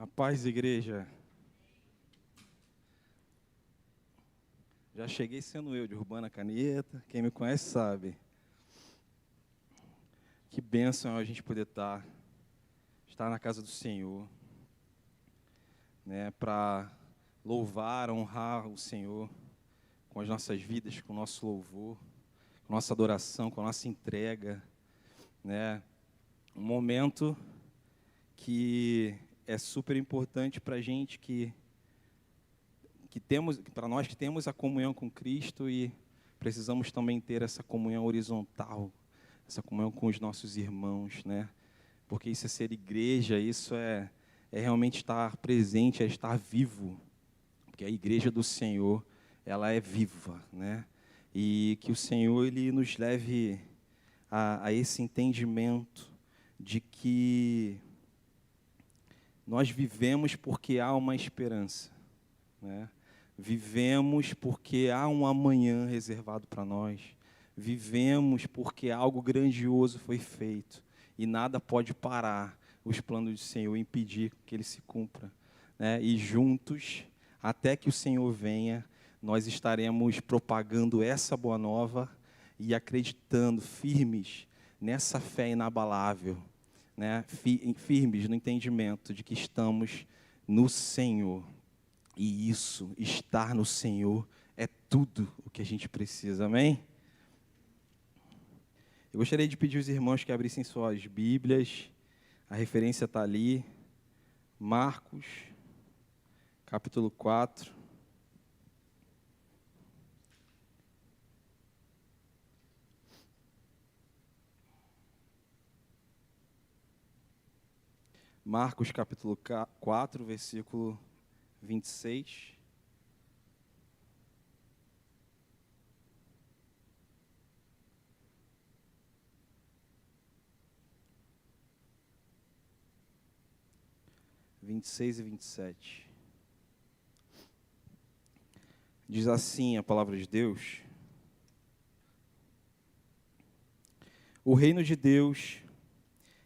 A paz, igreja. Já cheguei sendo eu, de Urbana Caneta. Quem me conhece sabe. Que bênção é a gente poder estar na casa do Senhor, né, para louvar, honrar o Senhor com as nossas vidas, com o nosso louvor, com a nossa adoração, com a nossa entrega, né? Um momento que é super importante para a gente para nós que temos a comunhão com Cristo e precisamos também ter essa comunhão horizontal, essa comunhão com os nossos irmãos, né? Porque isso é ser igreja, isso é realmente estar presente, é estar vivo, porque a igreja do Senhor, ela é viva, né? E que o Senhor, Ele nos leve a esse entendimento de que nós vivemos porque há uma esperança, né? Vivemos porque há um amanhã reservado para nós. Vivemos porque algo grandioso foi feito. E nada pode parar os planos do Senhor, impedir que ele se cumpra, né? E juntos, até que o Senhor venha, nós estaremos propagando essa boa nova e acreditando, firmes nessa fé inabalável, né? Firmes no entendimento de que estamos no Senhor. E isso, estar no Senhor, é tudo o que a gente precisa, amém? Eu gostaria de pedir aos irmãos que abrissem suas Bíblias, a referência está ali, Marcos, capítulo 4. Marcos, capítulo 4, versículo 26. E 27. Diz assim a palavra de Deus: o reino de Deus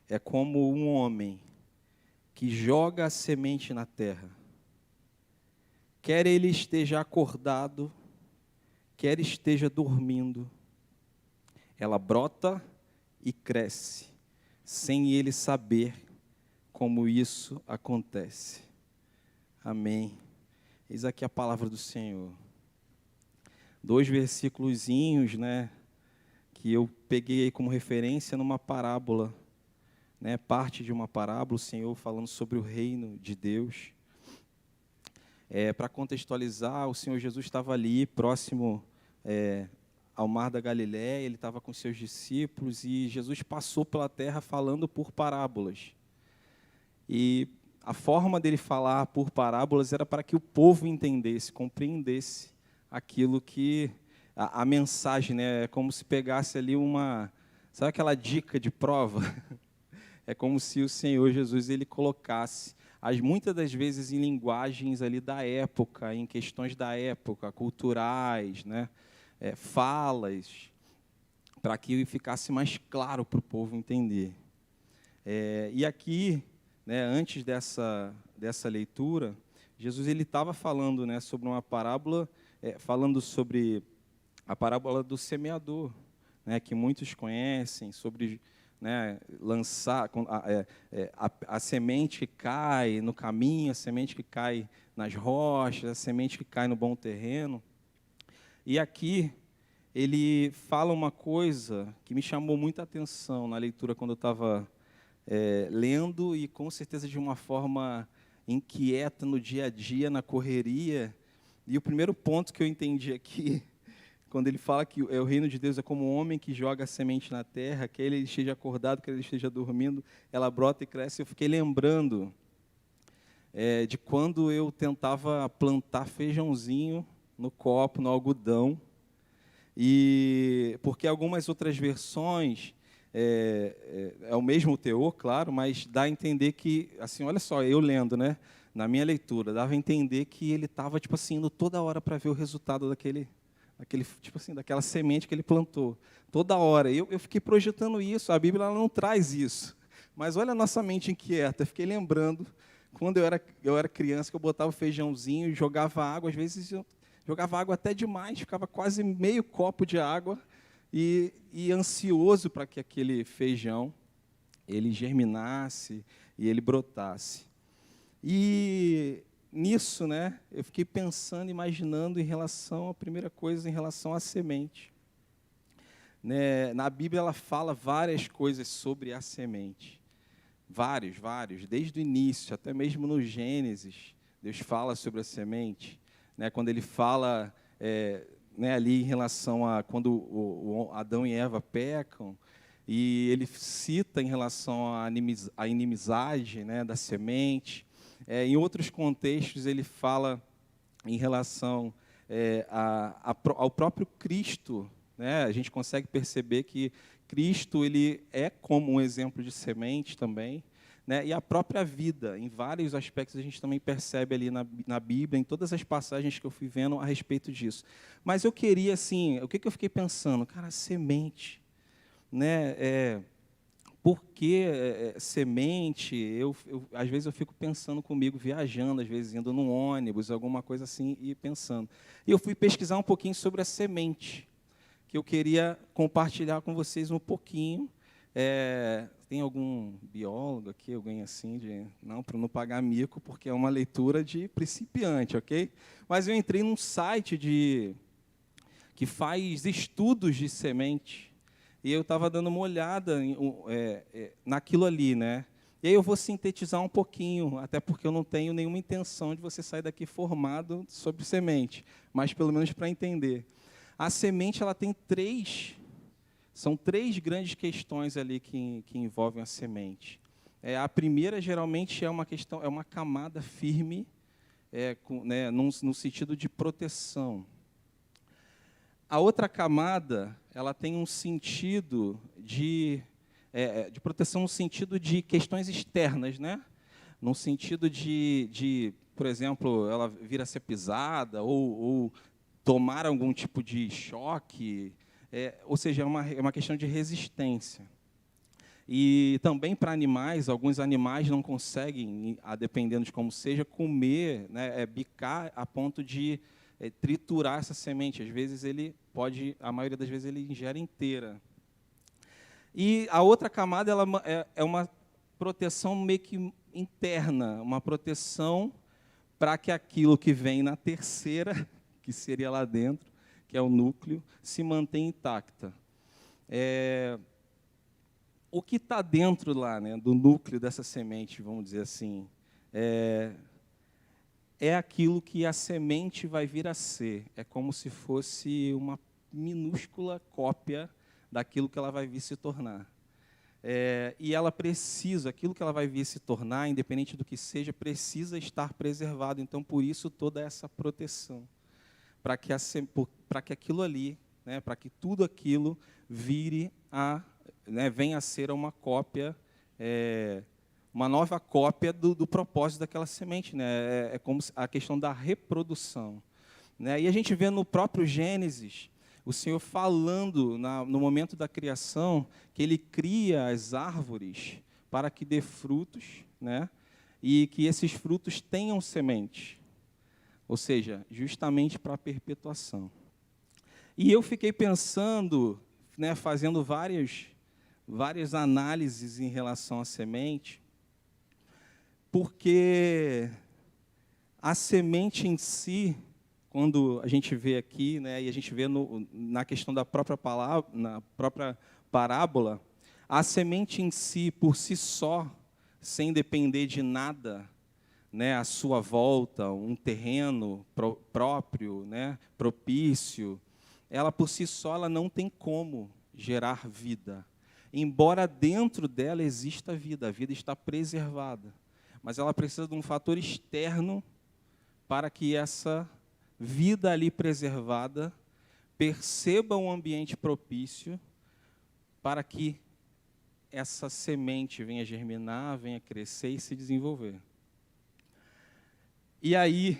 é como um homem que joga a semente na terra. Quer ele esteja acordado, quer esteja dormindo, ela brota e cresce, sem ele saber como isso acontece. Amém. Eis aqui a palavra do Senhor. 2 versículozinhos, né, que eu peguei aí como referência numa parábola, né, parte de uma parábola, o Senhor falando sobre o reino de Deus. Para contextualizar, o Senhor Jesus estava ali, próximo ao mar da Galiléia, ele estava com seus discípulos, e Jesus passou pela terra falando por parábolas. E a forma dele falar por parábolas era para que o povo entendesse, compreendesse aquilo que a mensagem, né, é como se pegasse ali sabe aquela dica de prova? É como se o Senhor Jesus ele colocasse, muitas das vezes em linguagens ali da época, em questões da época, culturais, né, falas, para que ficasse mais claro para o povo entender. E aqui, né, antes dessa leitura, Jesus ele estava falando, né, sobre uma parábola, falando sobre a parábola do semeador, né, que muitos conhecem, sobre, né, lançar a semente que cai no caminho, a semente que cai nas rochas, a semente que cai no bom terreno. E aqui ele fala uma coisa que me chamou muita atenção na leitura quando eu estava lendo, e com certeza de uma forma inquieta no dia a dia, na correria. E o primeiro ponto que eu entendi aqui, quando ele fala que o reino de Deus é como um homem que joga a semente na terra, quer ele esteja acordado, quer ele esteja dormindo, ela brota e cresce. Eu fiquei lembrando de quando eu tentava plantar feijãozinho no copo, no algodão, e porque algumas outras versões é o mesmo teor, claro, mas dá a entender que, assim, olha só, eu lendo, né, na minha leitura, dava a entender que ele estava, tipo assim, indo toda hora para ver o resultado tipo assim, daquela semente que ele plantou, toda hora. Eu fiquei projetando isso, a Bíblia ela não traz isso, mas olha a nossa mente inquieta, eu fiquei lembrando quando eu era criança, que eu botava o feijãozinho e jogava água, às vezes eu jogava água até demais, ficava quase meio copo de água, e ansioso para que aquele feijão ele germinasse e ele brotasse. E nisso, né, eu fiquei pensando, imaginando em relação, a primeira coisa, em relação à semente. Né, na Bíblia ela fala várias coisas sobre a semente. Vários, desde o início, até mesmo no Gênesis, Deus fala sobre a semente. Né, quando ele fala né, ali em relação a quando o Adão e Eva pecam, e ele cita em relação à inimizade, né, da semente. Em outros contextos, ele fala em relação ao próprio Cristo. Né? A gente consegue perceber que Cristo ele é como um exemplo de semente também. Né? E a própria vida, em vários aspectos, a gente também percebe ali na Bíblia, em todas as passagens que eu fui vendo a respeito disso. Mas eu queria, assim, o que eu fiquei pensando? Cara, semente. Né? Por que semente? Às vezes eu fico pensando comigo, viajando, às vezes indo num ônibus, alguma coisa assim, e pensando. E eu fui pesquisar um pouquinho sobre a semente, que eu queria compartilhar com vocês um pouquinho. Tem algum biólogo aqui, alguém assim, não, para não pagar mico, porque é uma leitura de principiante, ok? Mas eu entrei num site que faz estudos de semente, e eu estava dando uma olhada naquilo ali, né? E aí eu vou sintetizar um pouquinho, até porque eu não tenho nenhuma intenção de você sair daqui formado sobre semente, mas pelo menos para entender. A semente ela tem são três grandes questões ali que envolvem a semente. A primeira geralmente é uma questão, é uma camada firme, né, no sentido de proteção. A outra camada, ela tem um sentido de proteção no sentido de questões externas, né? No sentido por exemplo, ela vir a ser pisada ou tomar algum tipo de choque, ou seja, é uma questão de resistência. E também para animais, alguns animais não conseguem, dependendo de como seja, comer, né, bicar a ponto de triturar essa semente. Às vezes a maioria das vezes ele ingere inteira. E a outra camada é uma proteção meio que interna, uma proteção para que aquilo que vem na terceira, que seria lá dentro, que é o núcleo, se mantenha intacta. O que está dentro lá, né, do núcleo dessa semente, vamos dizer assim, é aquilo que a semente vai vir a ser. É como se fosse uma minúscula cópia daquilo que ela vai vir se tornar. E ela precisa, aquilo que ela vai vir se tornar, independente do que seja, precisa estar preservado. Então, por isso, toda essa proteção. Para que aquilo ali, né, para que tudo aquilo venha a ser uma cópia, uma nova cópia do propósito daquela semente. Né? É como a questão da reprodução. Né? E a gente vê no próprio Gênesis, o Senhor falando no momento da criação, que Ele cria as árvores para que dê frutos, né? E que esses frutos tenham semente. Ou seja, justamente para a perpetuação. E eu fiquei pensando, né, fazendo várias análises em relação à semente, porque a semente em si, quando a gente vê aqui, né, e a gente vê na questão da própria palavra, na própria parábola, a semente em si, por si só, sem depender de nada, né, à sua volta, um terreno próprio, né, propício, ela por si só ela não tem como gerar vida. Embora dentro dela exista vida, a vida está preservada, mas ela precisa de um fator externo para que essa vida ali preservada perceba um ambiente propício para que essa semente venha germinar, venha crescer e se desenvolver. E aí,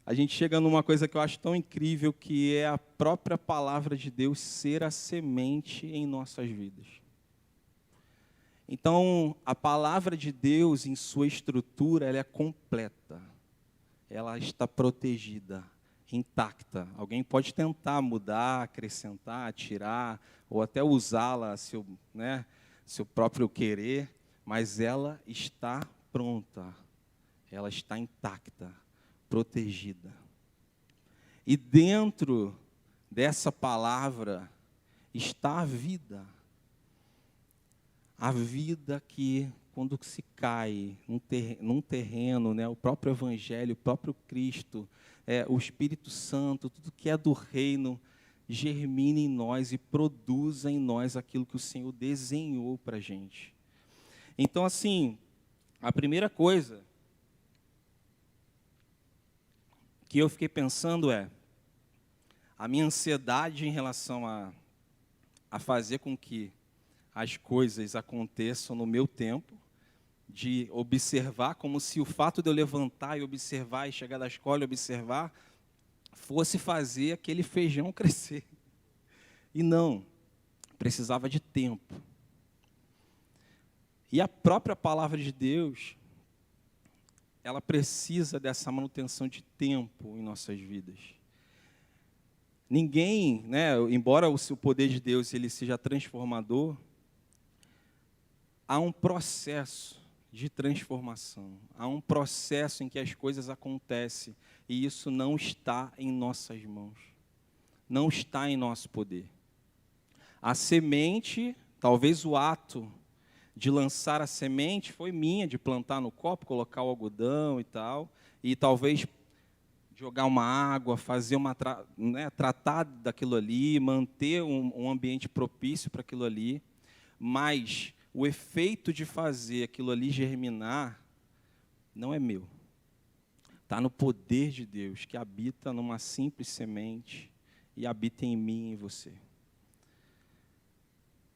a gente chega numa coisa que eu acho tão incrível, que é a própria palavra de Deus ser a semente em nossas vidas. Então, a palavra de Deus, em sua estrutura, ela é completa. Ela está protegida, intacta. Alguém pode tentar mudar, acrescentar, tirar, ou até usá-la a seu, né, seu próprio querer, mas ela está pronta. Ela está intacta, protegida. E dentro dessa palavra está a vida. A vida que, quando se cai num terreno, né, o próprio Evangelho, o próprio Cristo, o Espírito Santo, tudo que é do reino, germina em nós e produza em nós aquilo que o Senhor desenhou para a gente. Então, assim, a primeira coisa que eu fiquei pensando a minha ansiedade em relação a fazer com que as coisas aconteçam no meu tempo, de observar, como se o fato de eu levantar e observar, e chegar da escola e observar, fosse fazer aquele feijão crescer. E não, precisava de tempo. E a própria palavra de Deus, ela precisa dessa manutenção de tempo em nossas vidas. Ninguém, né, embora o poder de Deus ele seja transformador, há um processo de transformação, há um processo em que as coisas acontecem, e isso não está em nossas mãos, não está em nosso poder. A semente, talvez o ato de lançar a semente foi minha, de plantar no copo, colocar o algodão e tal, e talvez jogar uma água, fazer tratar daquilo ali, manter um ambiente propício para aquilo ali, mas o efeito de fazer aquilo ali germinar não é meu. Está no poder de Deus, que habita numa simples semente e habita em mim e em você.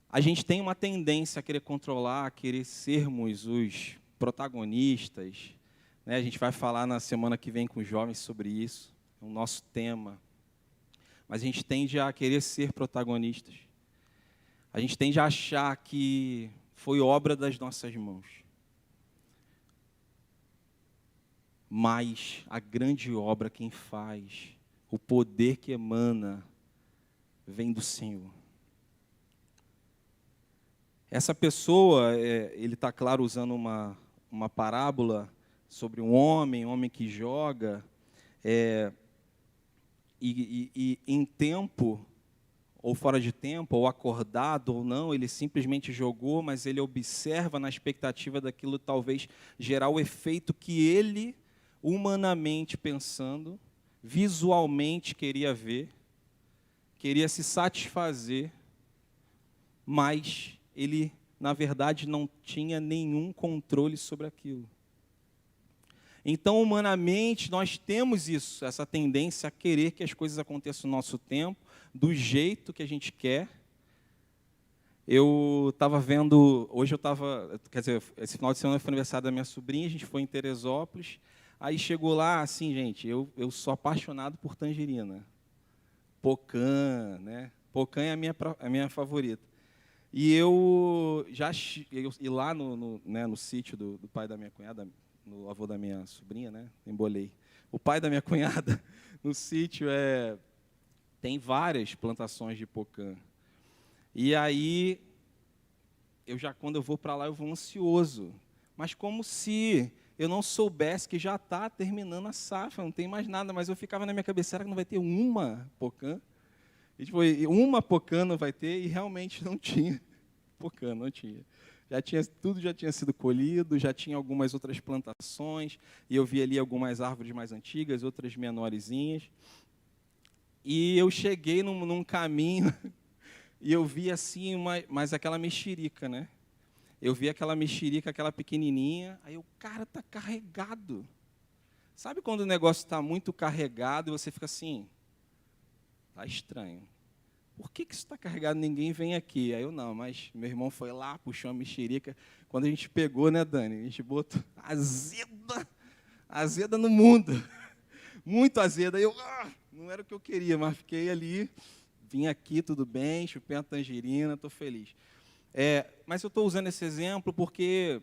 A gente tem uma tendência a querer controlar, a querer sermos os protagonistas, né? A gente vai falar na semana que vem com os jovens sobre isso, é o nosso tema. Mas a gente tende a querer ser protagonistas. A gente tende a achar que foi obra das nossas mãos. Mas a grande obra, quem faz, o poder que emana, vem do Senhor. Essa pessoa, ele está, claro, usando uma parábola sobre um homem que joga, e em tempo, ou fora de tempo, ou acordado ou não, ele simplesmente jogou, mas ele observa na expectativa daquilo talvez gerar o efeito que ele, humanamente pensando, visualmente queria ver, queria se satisfazer, mas ele, na verdade, não tinha nenhum controle sobre aquilo. Então, humanamente, nós temos isso, essa tendência a querer que as coisas aconteçam no nosso tempo, do jeito que a gente quer. Eu estava vendo, esse final de semana foi aniversário da minha sobrinha, a gente foi em Teresópolis, aí chegou lá, assim, gente, eu sou apaixonado por tangerina. Pocã, né? Pocã é a minha favorita. E eu ir lá no sítio do pai da minha cunhada, no avô da minha sobrinha, né? Embolei. O pai da minha cunhada, no sítio, tem várias plantações de pocã. E aí, quando eu vou para lá, eu vou ansioso. Mas como se eu não soubesse que já está terminando a safra, não tem mais nada. Mas eu ficava na minha cabeça, será que não vai ter uma pocã? E, tipo, uma pocã não vai ter, e realmente não tinha pocã, não tinha. Tudo já tinha sido colhido, já tinha algumas outras plantações, e eu vi ali algumas árvores mais antigas, outras menorzinhas. E eu cheguei num caminho, e eu vi assim, mas aquela mexerica, né? Eu vi aquela mexerica, aquela pequenininha, aí o cara está carregado. Sabe quando o negócio está muito carregado e você fica assim, está estranho. Por que isso está carregado? Ninguém vem aqui. Aí eu, não, mas meu irmão foi lá, puxou a mexerica. Quando a gente pegou, né, Dani? A gente botou azeda no mundo. Muito azeda. Aí eu, não era o que eu queria, mas fiquei ali, vim aqui, tudo bem, chupei a tangerina, estou feliz. Mas eu estou usando esse exemplo porque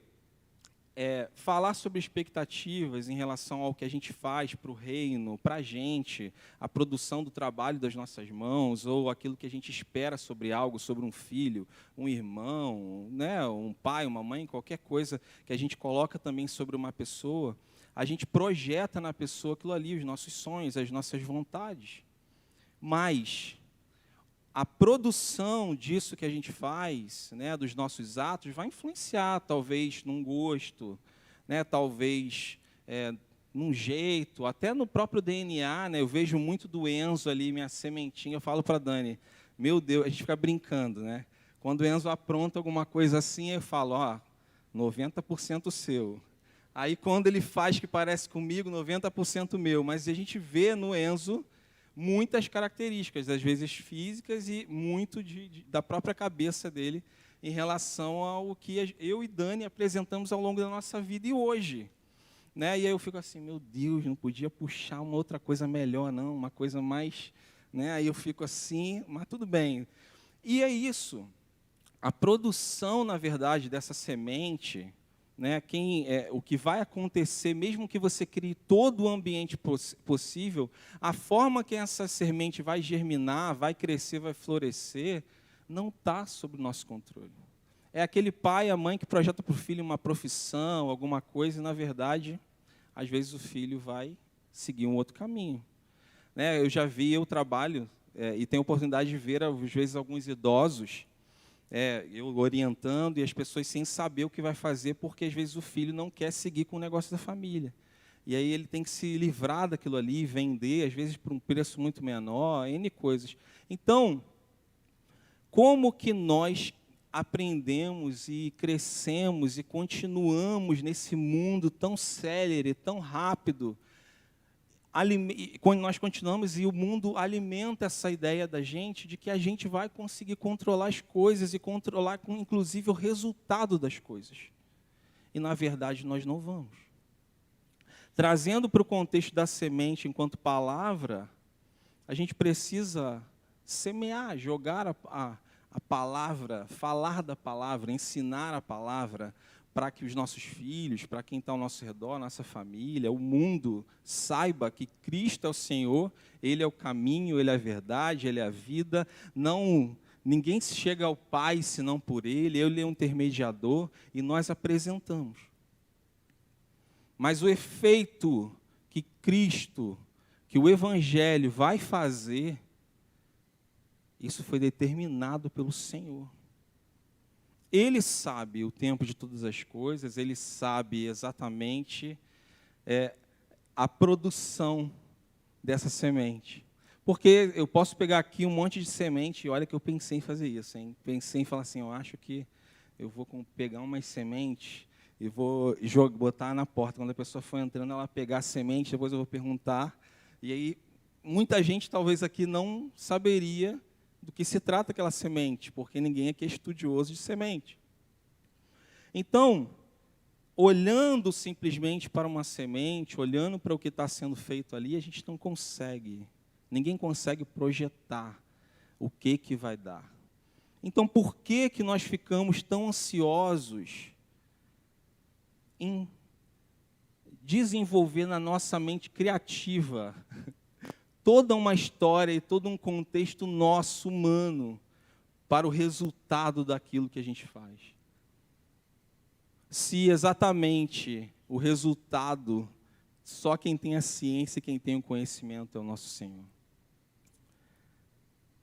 falar sobre expectativas em relação ao que a gente faz para o reino, para a gente, a produção do trabalho das nossas mãos, ou aquilo que a gente espera sobre algo, sobre um filho, um irmão, né, um pai, uma mãe, qualquer coisa que a gente coloca também sobre uma pessoa, a gente projeta na pessoa aquilo ali, os nossos sonhos, as nossas vontades. Mas a produção disso que a gente faz, né, dos nossos atos, vai influenciar, talvez, num gosto, né, talvez num jeito, até no próprio DNA. Né, eu vejo muito do Enzo ali, minha sementinha. Eu falo para a Dani, meu Deus, a gente fica brincando. Né? Quando o Enzo apronta alguma coisa assim, eu falo, 90% seu. Aí, quando ele faz que parece comigo, 90% meu. Mas a gente vê no Enzo muitas características, às vezes físicas, e muito da própria cabeça dele em relação ao que eu e Dani apresentamos ao longo da nossa vida e hoje. Né? E aí eu fico assim, meu Deus, não podia puxar uma outra coisa melhor, não, uma coisa mais... Né? Aí eu fico assim, mas tudo bem. E é isso. A produção, na verdade, dessa semente... Né, o que vai acontecer, mesmo que você crie todo o ambiente possível, a forma que essa semente vai germinar, vai crescer, vai florescer, não está sob o nosso controle. É aquele pai, a mãe que projeta para o filho uma profissão, alguma coisa, e, na verdade, às vezes o filho vai seguir um outro caminho. Né, eu trabalho e tenho a oportunidade de ver, às vezes, alguns idosos, eu orientando e as pessoas sem saber o que vai fazer, porque às vezes o filho não quer seguir com o negócio da família. E aí ele tem que se livrar daquilo ali, vender, às vezes por um preço muito menor, N coisas. Então, como que nós aprendemos e crescemos e continuamos nesse mundo tão célere, tão rápido, quando nós continuamos e o mundo alimenta essa ideia da gente de que a gente vai conseguir controlar as coisas e controlar, inclusive, o resultado das coisas. E, na verdade, nós não vamos. Trazendo para o contexto da semente enquanto palavra, a gente precisa semear, jogar a palavra, falar da palavra, ensinar a palavra, para que os nossos filhos, para quem está ao nosso redor, nossa família, o mundo, saiba que Cristo é o Senhor, Ele é o caminho, Ele é a verdade, Ele é a vida. Ninguém chega ao Pai senão por Ele, Ele é um intermediador, e nós apresentamos. Mas o efeito que Cristo, que o Evangelho vai fazer, isso foi determinado pelo Senhor. Ele sabe o tempo de todas as coisas, Ele sabe exatamente a produção dessa semente. Porque eu posso pegar aqui um monte de semente, e olha que eu pensei em fazer isso, hein? Pensei em falar assim, eu acho que eu vou pegar umas sementes e vou botar na porta. Quando a pessoa for entrando, ela pegar a semente, depois eu vou perguntar. E aí, muita gente talvez aqui não saberia do que se trata aquela semente, porque ninguém aqui é estudioso de semente. Então, olhando simplesmente para uma semente, olhando para o que está sendo feito ali, a gente não consegue, ninguém consegue projetar o que vai dar. Então, por que nós ficamos tão ansiosos em desenvolver na nossa mente criativa toda uma história e todo um contexto nosso, humano, para o resultado daquilo que a gente faz? Se exatamente o resultado, só quem tem a ciência e quem tem o conhecimento é o nosso Senhor.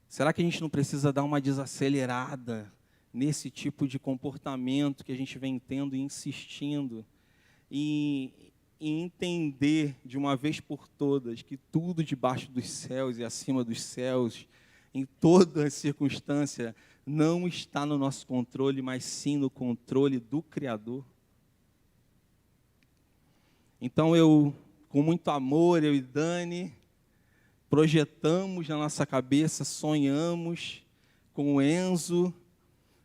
Será que a gente não precisa dar uma desacelerada nesse tipo de comportamento que a gente vem tendo e insistindo em entender de uma vez por todas que tudo debaixo dos céus e acima dos céus, em toda circunstância, não está no nosso controle, mas sim no controle do Criador? Então com muito amor, eu e Dani, projetamos na nossa cabeça, sonhamos com o Enzo,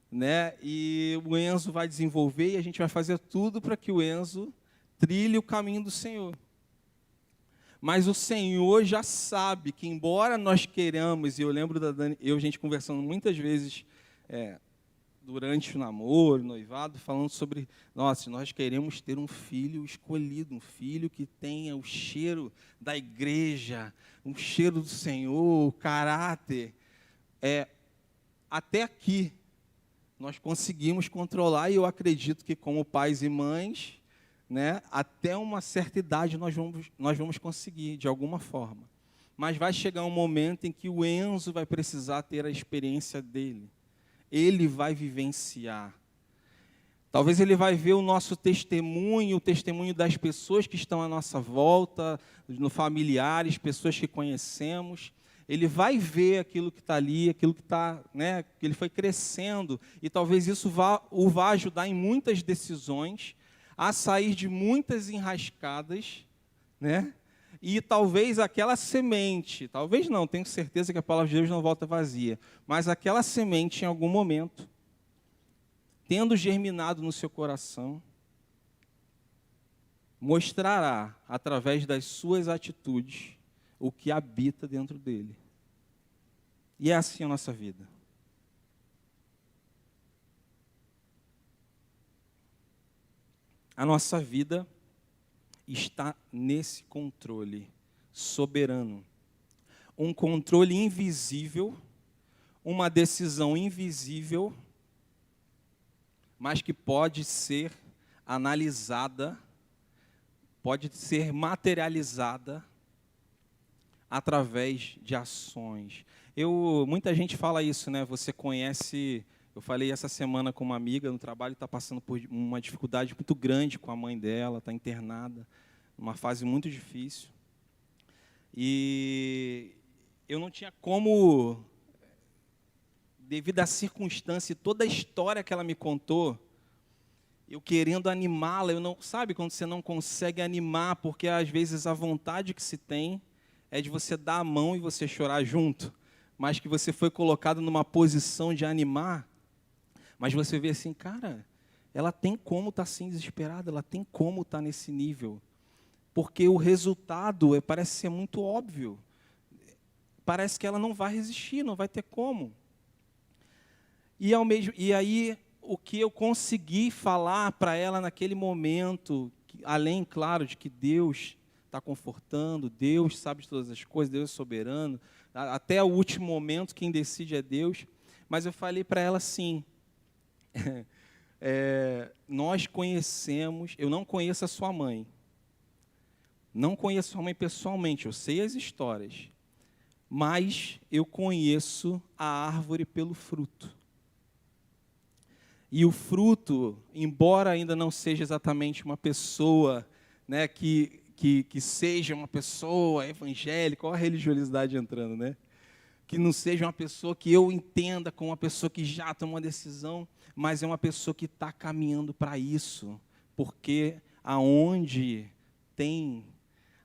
né? E o Enzo vai desenvolver e a gente vai fazer tudo para que o Enzo trilhe o caminho do Senhor. Mas o Senhor já sabe que, embora nós queiramos, e eu lembro da Dani, a gente conversando muitas vezes durante o namoro, o noivado, falando sobre, nossa, nós queremos ter um filho escolhido, um filho que tenha o cheiro da igreja, um cheiro do Senhor, o caráter. Até aqui, nós conseguimos controlar, e eu acredito que como pais e mães, né, até uma certa idade nós vamos conseguir, de alguma forma. Mas vai chegar um momento em que o Enzo vai precisar ter a experiência dele. Ele vai vivenciar. Talvez ele vai ver o nosso testemunho, o testemunho das pessoas que estão à nossa volta, no familiares, pessoas que conhecemos. Ele vai ver aquilo que está ali, aquilo que está, né, que ele foi crescendo, e talvez isso o vá ajudar em muitas decisões, a sair de muitas enrascadas, né? E talvez aquela semente, talvez não, tenho certeza que a palavra de Deus não volta vazia, mas aquela semente, em algum momento, tendo germinado no seu coração, mostrará, através das suas atitudes, o que habita dentro dele. E é assim a nossa vida. A nossa vida está nesse controle soberano. Um controle invisível, uma decisão invisível, mas que pode ser analisada, pode ser materializada através de ações. Muita gente fala isso, né? Você conhece... Eu falei essa semana com uma amiga no trabalho, está passando por uma dificuldade muito grande com a mãe dela, está internada, numa fase muito difícil. E eu não tinha como, devido à circunstância e toda a história que ela me contou, eu querendo animá-la, sabe quando você não consegue animar, porque às vezes a vontade que se tem é de você dar a mão e você chorar junto, mas que você foi colocado numa posição de animar. Mas você vê assim, cara, ela tem como estar assim desesperada, ela tem como estar nesse nível. Porque o resultado parece ser muito óbvio. Parece que ela não vai resistir, não vai ter como. E aí, o que eu consegui falar para ela naquele momento, além, claro, de que Deus está confortando, Deus sabe de todas as coisas, Deus é soberano, até o último momento quem decide é Deus, mas eu falei para ela assim, nós conhecemos, eu não conheço a sua mãe, não conheço a sua mãe pessoalmente, eu sei as histórias, mas eu conheço a árvore pelo fruto. E o fruto, embora ainda não seja exatamente uma pessoa, né, que seja uma pessoa evangélica, olha a religiosidade entrando, né? Que não seja uma pessoa que eu entenda como uma pessoa que já tomou uma decisão, mas é uma pessoa que está caminhando para isso, porque aonde tem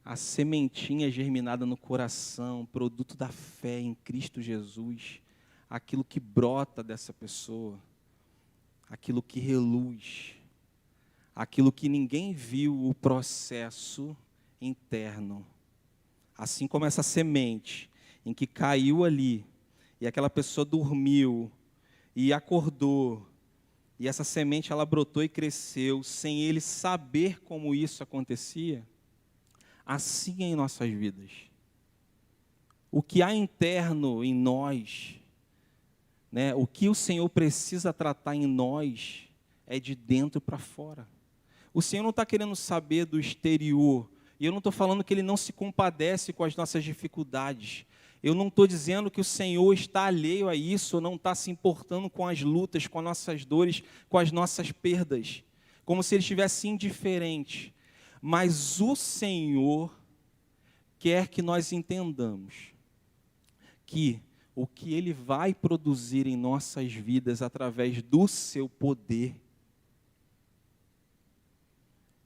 a sementinha germinada no coração, produto da fé em Cristo Jesus, aquilo que brota dessa pessoa, aquilo que reluz, aquilo que ninguém viu o processo interno, assim como essa semente em que caiu ali, e aquela pessoa dormiu, e acordou, e essa semente ela brotou e cresceu, sem ele saber como isso acontecia, assim é em nossas vidas. O que há interno em nós, né, o que o Senhor precisa tratar em nós, é de dentro para fora. O Senhor não está querendo saber do exterior, e eu não estou falando que Ele não se compadece com as nossas dificuldades. Eu não estou dizendo que o Senhor está alheio a isso, ou não está se importando com as lutas, com as nossas dores, com as nossas perdas, como se Ele estivesse indiferente. Mas o Senhor quer que nós entendamos que o que Ele vai produzir em nossas vidas através do seu poder,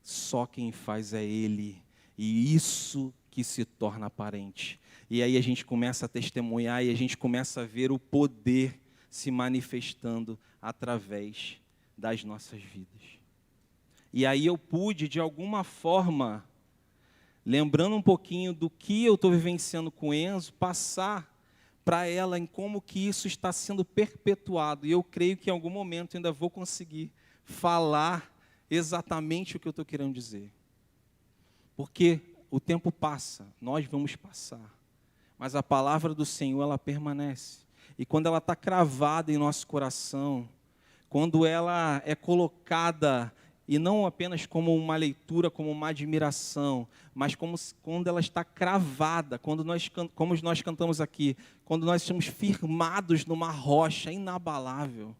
só quem faz é Ele, e isso que se torna aparente. E aí a gente começa a testemunhar e a gente começa a ver o poder se manifestando através das nossas vidas. E aí eu pude, de alguma forma, lembrando um pouquinho do que eu estou vivenciando com o Enzo, passar para ela em como que isso está sendo perpetuado. E eu creio que em algum momento ainda vou conseguir falar exatamente o que eu estou querendo dizer. Porque o tempo passa, nós vamos passar. Mas a palavra do Senhor, ela permanece. E quando ela está cravada em nosso coração, quando ela é colocada, e não apenas como uma leitura, como uma admiração, mas quando ela está cravada, como nós cantamos aqui, quando nós estamos firmados numa rocha inabalável,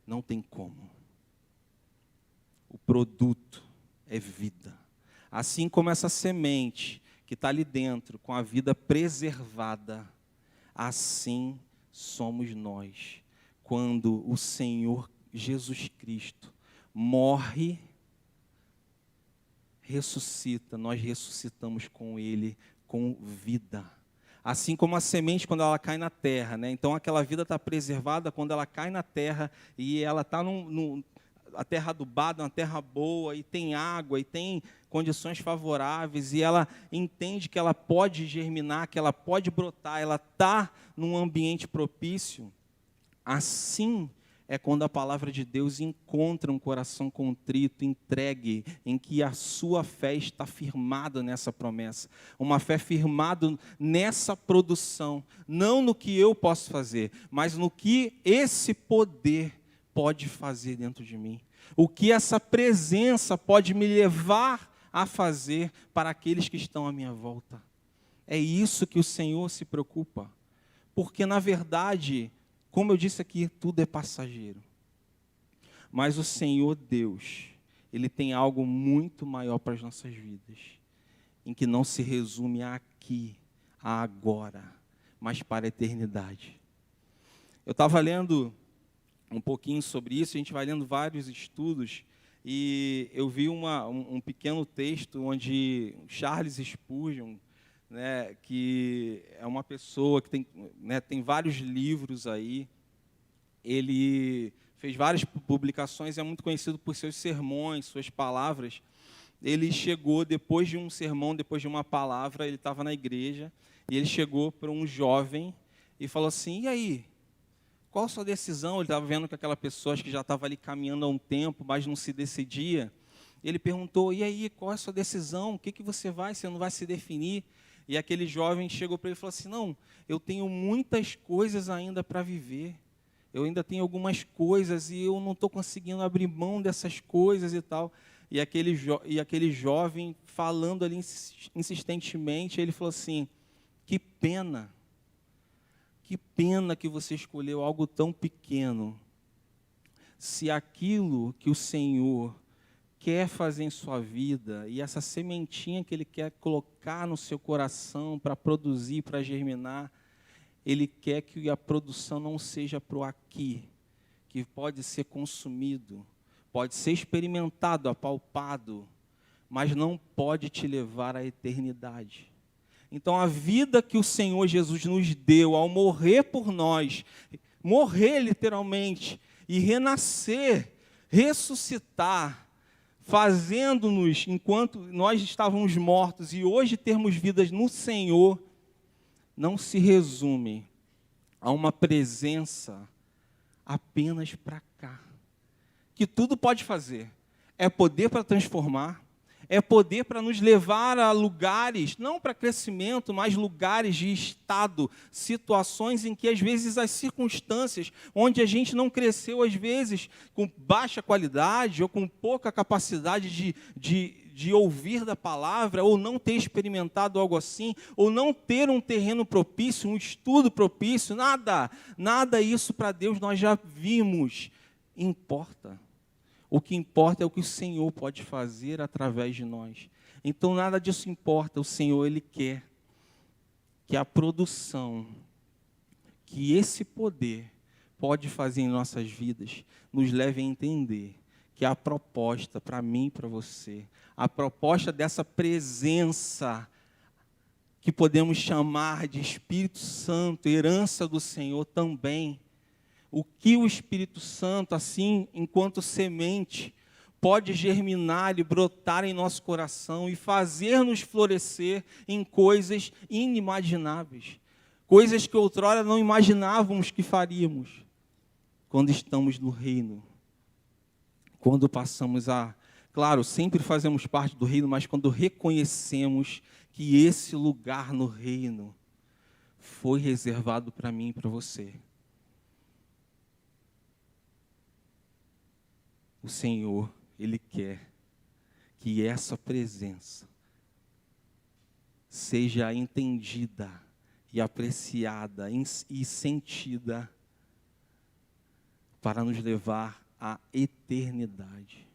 não tem como. O produto é vida. Assim como essa semente que está ali dentro, com a vida preservada, assim somos nós. Quando o Senhor Jesus Cristo morre, ressuscita, nós ressuscitamos com Ele, com vida. Assim como a semente, quando ela cai na terra, né? Então aquela vida está preservada quando ela cai na terra e ela está a terra adubada, uma terra boa, e tem água, e tem condições favoráveis, e ela entende que ela pode germinar, que ela pode brotar, ela está num ambiente propício. Assim é quando a palavra de Deus encontra um coração contrito, entregue, em que a sua fé está firmada nessa promessa. Uma fé firmada nessa produção, não no que eu posso fazer, mas no que esse poder pode fazer dentro de mim. O que essa presença pode me levar a fazer para aqueles que estão à minha volta. É isso que o Senhor se preocupa. Porque, na verdade, como eu disse aqui, tudo é passageiro. Mas o Senhor Deus, Ele tem algo muito maior para as nossas vidas, em que não se resume a aqui, a agora, mas para a eternidade. Eu estava lendo um pouquinho sobre isso, a gente vai lendo vários estudos, e eu vi um pequeno texto onde Charles Spurgeon, né, que é uma pessoa que tem vários livros aí, ele fez várias publicações, é muito conhecido por seus sermões, suas palavras. Ele chegou, depois de um sermão, depois de uma palavra, ele estava na igreja, e ele chegou para um jovem e falou assim: e aí, qual a sua decisão? Ele estava vendo que aquela pessoa, acho que já estava ali caminhando há um tempo, mas não se decidia. Ele perguntou: e aí, qual é a sua decisão? O que você vai? Você não vai se definir? E aquele jovem chegou para ele e falou assim: não, eu tenho muitas coisas ainda para viver. Eu ainda tenho algumas coisas e eu não estou conseguindo abrir mão dessas coisas e tal. E aquele jovem, falando ali insistentemente, ele falou assim: que pena que você escolheu algo tão pequeno. Se aquilo que o Senhor quer fazer em sua vida, e essa sementinha que Ele quer colocar no seu coração para produzir, para germinar, Ele quer que a produção não seja para o aqui, que pode ser consumido, pode ser experimentado, apalpado, mas não pode te levar à eternidade. Então, a vida que o Senhor Jesus nos deu ao morrer por nós, morrer literalmente, e renascer, ressuscitar, fazendo-nos, enquanto nós estávamos mortos, e hoje termos vidas no Senhor, não se resume a uma presença apenas para cá. Que tudo pode fazer. É poder para transformar, é poder para nos levar a lugares, não para crescimento, mas lugares de estado, situações em que às vezes as circunstâncias, onde a gente não cresceu, às vezes com baixa qualidade ou com pouca capacidade de ouvir da palavra, ou não ter experimentado algo assim, ou não ter um terreno propício, um estudo propício, nada isso para Deus nós já vimos. Importa. O que importa é o que o Senhor pode fazer através de nós. Então, nada disso importa. O Senhor, Ele quer que a produção, que esse poder pode fazer em nossas vidas, nos leve a entender que a proposta para mim e para você, a proposta dessa presença que podemos chamar de Espírito Santo, herança do Senhor também, o que o Espírito Santo, assim, enquanto semente, pode germinar e brotar em nosso coração e fazer-nos florescer em coisas inimagináveis. Coisas que outrora não imaginávamos que faríamos. Quando estamos no reino. Quando passamos a... Claro, sempre fazemos parte do reino, mas quando reconhecemos que esse lugar no reino foi reservado para mim e para você. O Senhor, Ele quer que essa presença seja entendida e apreciada e sentida para nos levar à eternidade.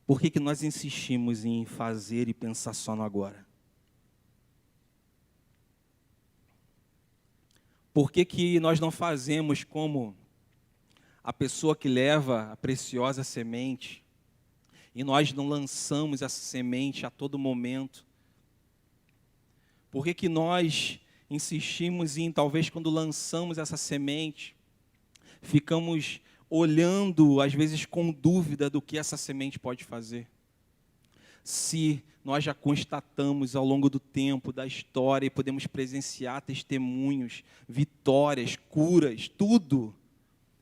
Por que nós insistimos em fazer e pensar só no agora? Por que nós não fazemos como a pessoa que leva a preciosa semente e nós não lançamos essa semente a todo momento? Por que nós insistimos em, talvez quando lançamos essa semente, ficamos olhando, às vezes com dúvida do que essa semente pode fazer? Se nós já constatamos ao longo do tempo, da história, e podemos presenciar testemunhos, vitórias, curas, tudo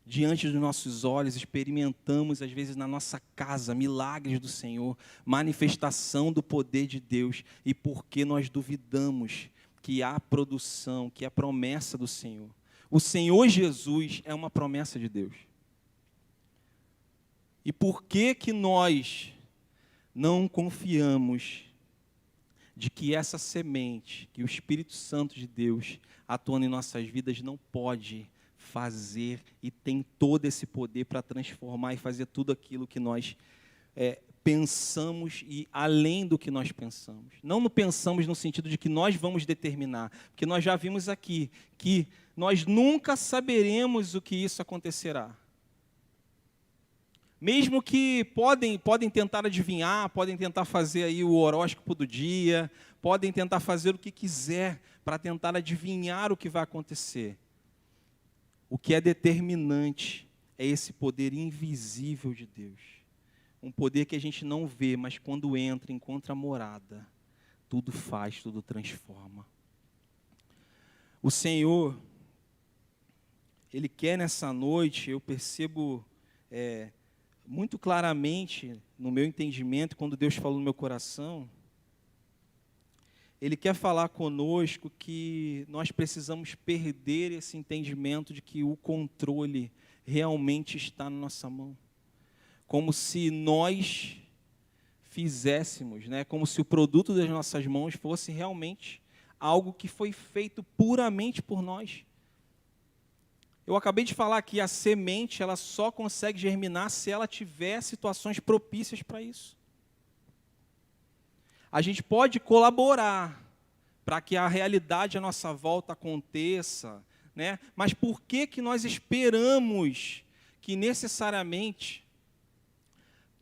diante dos nossos olhos, experimentamos às vezes na nossa casa milagres do Senhor, manifestação do poder de Deus, e porque nós duvidamos que há produção, que há promessa do Senhor. O Senhor Jesus é uma promessa de Deus. E por que nós não confiamos de que essa semente, que o Espírito Santo de Deus atuando em nossas vidas não pode fazer e tem todo esse poder para transformar e fazer tudo aquilo que nós pensamos e além do que nós pensamos. Não pensamos no sentido de que nós vamos determinar, porque nós já vimos aqui que nós nunca saberemos o que isso acontecerá. Mesmo que podem tentar adivinhar, podem tentar fazer aí o horóscopo do dia, podem tentar fazer o que quiser para tentar adivinhar o que vai acontecer. O que é determinante é esse poder invisível de Deus. Um poder que a gente não vê, mas quando entra, encontra morada, tudo faz, tudo transforma. O Senhor, Ele quer nessa noite, eu percebo muito claramente, no meu entendimento, quando Deus falou no meu coração, Ele quer falar conosco que nós precisamos perder esse entendimento de que o controle realmente está na nossa mão. Como se nós fizéssemos, como se o produto das nossas mãos fosse realmente algo que foi feito puramente por nós. Eu acabei de falar que a semente ela só consegue germinar se ela tiver situações propícias para isso. A gente pode colaborar para que a realidade à nossa volta aconteça, mas por que nós esperamos que necessariamente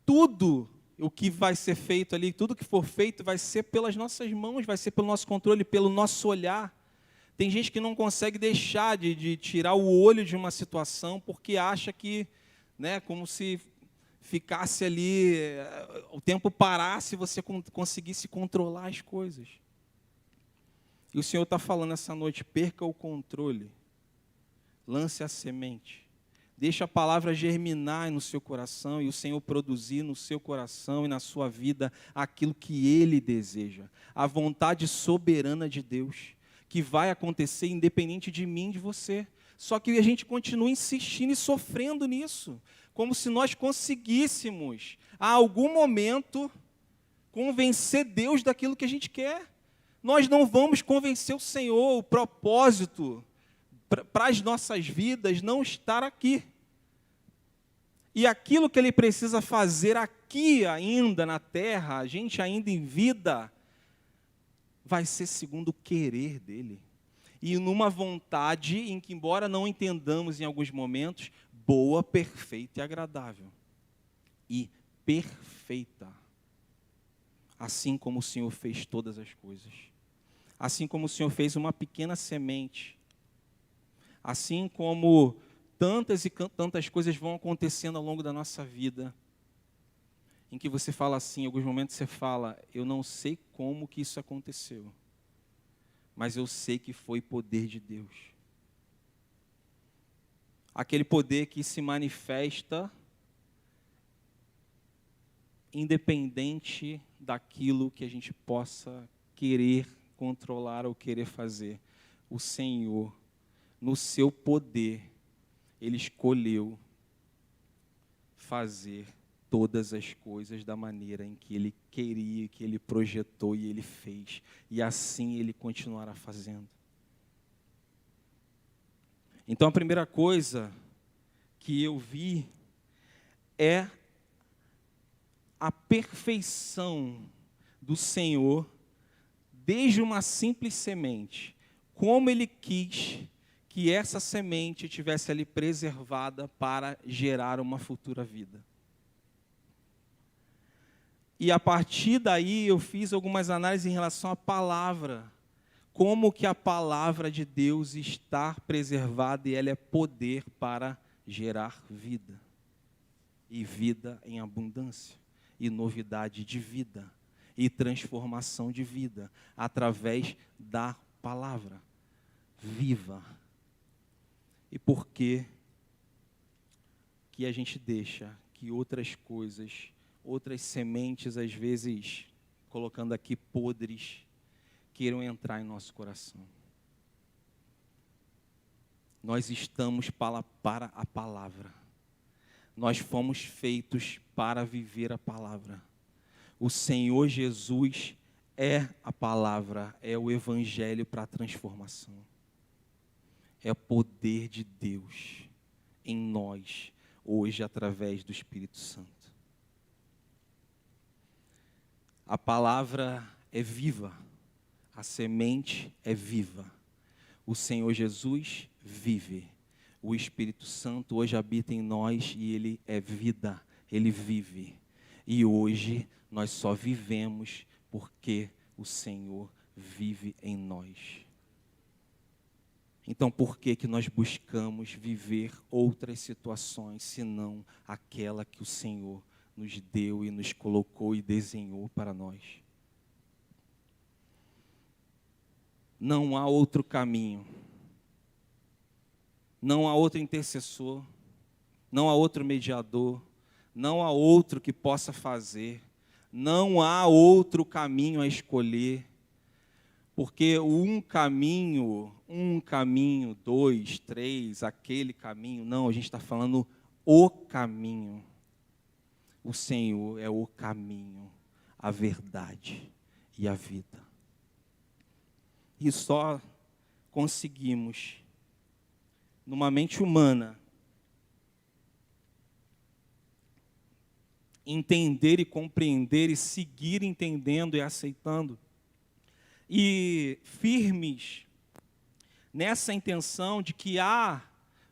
tudo o que vai ser feito ali, tudo que for feito vai ser pelas nossas mãos, vai ser pelo nosso controle, pelo nosso olhar? Tem gente que não consegue deixar de tirar o olho de uma situação porque acha que, como se ficasse ali, o tempo parasse e você conseguisse controlar as coisas. E o Senhor está falando essa noite, perca o controle, lance a semente, deixa a palavra germinar no seu coração e o Senhor produzir no seu coração e na sua vida aquilo que Ele deseja, a vontade soberana de Deus, que vai acontecer independente de mim e de você. Só que a gente continua insistindo e sofrendo nisso, como se nós conseguíssemos, a algum momento, convencer Deus daquilo que a gente quer. Nós não vamos convencer o Senhor, o propósito para as nossas vidas não estar aqui. E aquilo que Ele precisa fazer aqui ainda na terra, a gente ainda em vida, vai ser segundo o querer dEle. E numa vontade em que, embora não entendamos em alguns momentos, boa, perfeita e agradável. E perfeita. Assim como o Senhor fez todas as coisas. Assim como o Senhor fez uma pequena semente. Assim como tantas e tantas coisas vão acontecendo ao longo da nossa vida, em que você fala assim, em alguns momentos você fala, eu não sei como que isso aconteceu, mas eu sei que foi poder de Deus. Aquele poder que se manifesta independente daquilo que a gente possa querer controlar ou querer fazer. O Senhor, no seu poder, Ele escolheu fazer todas as coisas da maneira em que Ele queria, que Ele projetou e Ele fez. E assim Ele continuará fazendo. Então a primeira coisa que eu vi é a perfeição do Senhor, desde uma simples semente, como Ele quis que essa semente tivesse ali preservada para gerar uma futura vida. E a partir daí eu fiz algumas análises em relação à palavra, como que a palavra de Deus está preservada e ela é poder para gerar vida, e vida em abundância, e novidade de vida, e transformação de vida, através da palavra viva. E por que a gente deixa que outras coisas, outras sementes, às vezes, colocando aqui podres, queiram entrar em nosso coração? Nós estamos para a palavra. Nós fomos feitos para viver a palavra. O Senhor Jesus é a palavra, é o evangelho para a transformação. É o poder de Deus em nós, hoje, através do Espírito Santo. A palavra é viva, a semente é viva. O Senhor Jesus vive. O Espírito Santo hoje habita em nós e Ele é vida, Ele vive. E hoje nós só vivemos porque o Senhor vive em nós. Então, por que nós buscamos viver outras situações, senão aquela que o Senhor nos deu e nos colocou e desenhou para nós? Não há outro caminho. Não há outro intercessor, não há outro mediador, não há outro que possa fazer, não há outro caminho a escolher, porque um caminho, dois, três, aquele caminho, não, a gente está falando o caminho. O Senhor é o caminho, a verdade e a vida. E só conseguimos, numa mente humana, entender e compreender e seguir entendendo e aceitando, e firmes nessa intenção de que há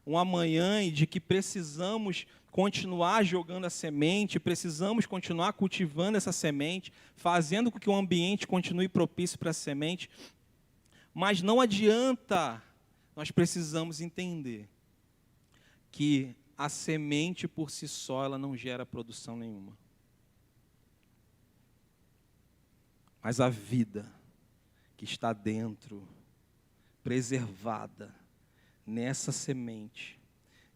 um amanhã e de que precisamos continuar jogando a semente, precisamos continuar cultivando essa semente, fazendo com que o ambiente continue propício para a semente, mas não adianta. Nós precisamos entender que a semente por si só, ela não gera produção nenhuma. Mas a vida que está dentro, preservada nessa semente,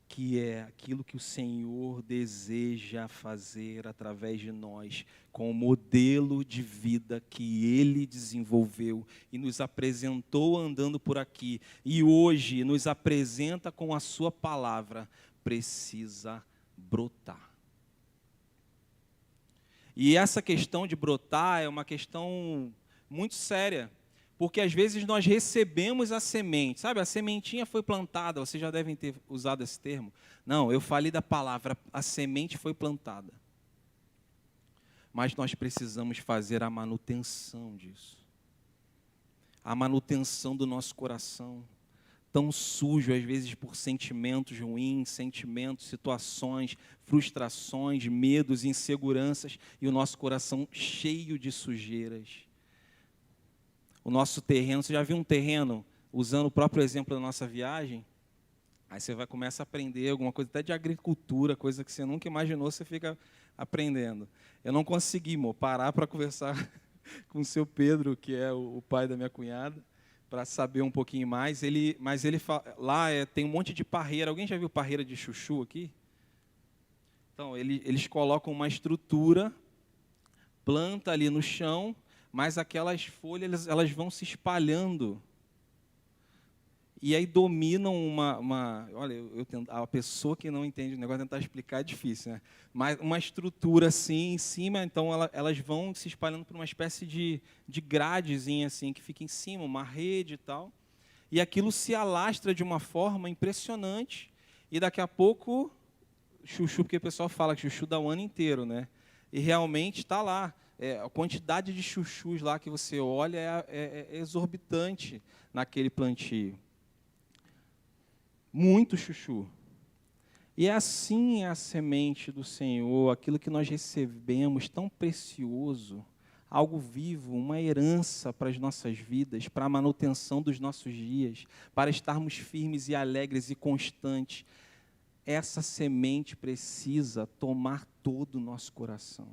que é aquilo que o Senhor deseja fazer através de nós, com o modelo de vida que Ele desenvolveu e nos apresentou andando por aqui, e hoje nos apresenta com a sua palavra, precisa brotar. E essa questão de brotar é uma questão muito séria, porque às vezes nós recebemos a semente, sabe, a sementinha foi plantada, vocês já devem ter usado esse termo. Não, eu falei da palavra, a semente foi plantada. Mas nós precisamos fazer a manutenção disso. A manutenção do nosso coração, tão sujo às vezes por sentimentos ruins, situações, frustrações, medos, inseguranças, e o nosso coração cheio de sujeiras. O nosso terreno, você já viu um terreno, usando o próprio exemplo da nossa viagem? Aí você vai começar a aprender alguma coisa até de agricultura, coisa que você nunca imaginou, você fica aprendendo. Eu não consegui, parar para conversar com o seu Pedro, que é o pai da minha cunhada, para saber um pouquinho mais. Mas ele lá tem um monte de parreira. Alguém já viu parreira de chuchu aqui? Então, eles colocam uma estrutura, planta ali no chão, mas aquelas folhas elas vão se espalhando. E aí dominam olha, a pessoa que não entende o negócio, tentar explicar é difícil, né? Mas uma estrutura assim em cima, então elas vão se espalhando por uma espécie de gradezinha assim, que fica em cima, uma rede e tal. E aquilo se alastra de uma forma impressionante. E daqui a pouco, chuchu, porque o pessoal fala que chuchu dá o ano inteiro, né? E realmente está lá. A quantidade de chuchus lá que você olha é exorbitante naquele plantio. Muito chuchu. E assim é a semente do Senhor, aquilo que nós recebemos, tão precioso, algo vivo, uma herança para as nossas vidas, para a manutenção dos nossos dias, para estarmos firmes e alegres e constantes. Essa semente precisa tomar todo o nosso coração.